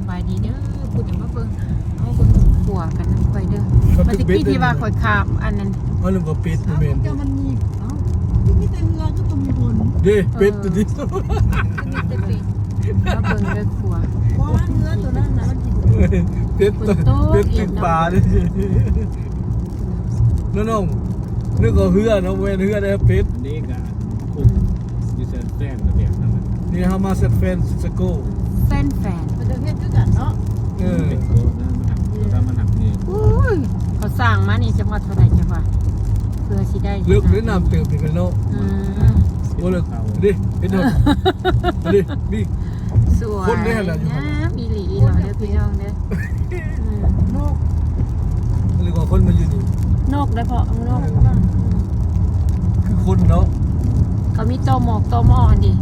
บายดีเด้อพูดถึงว่าเบิ่งเอาเบิ่งขัวกันนะค่อยเด้อมันสิกี้ที่ว่าค่อยข้ามอันนั้น เอาลืมกับเป็ดบ่แม่น เจ้ามันมีมีแต่เงือก็ต้องมีผล เด้เป็ดตัวนี้ เอาเบิ่งเด้อขัว เพราะว่าเงือตัวนั้นนะมันกิน เป็ดติดปลาดิน้องๆนึกว่าเฮือเนาะเว้นเฮือได้เป็ด อันนี้ก็คุกยูเซอร์แฟนระเบียบนั่นมัน นี่เฮามาเซตแฟนสโก แฟน มันจะเฮ็ดด้วยกันเนาะ เป็นโกนะมันหักถ้ามันหักนี่ อุ้ยเขาสร้างมานี่จังหวัดเท่าไหร่จังหวัดเพื่อสิได้ เลิกหรือน้ำเติมอีกแล้วเนาะ อืม บ่เลิกดิเป็ดเนาะดินี่ สวย คนได้ขนาดอยู่ นะมีหลีเหรอเด้อพี่น้องเด้ออืม นก หรือว่าคนมาอยู่นี่ นกได้พอนก คือคนเนาะ เขามีโตหมอกโตหมออันดิ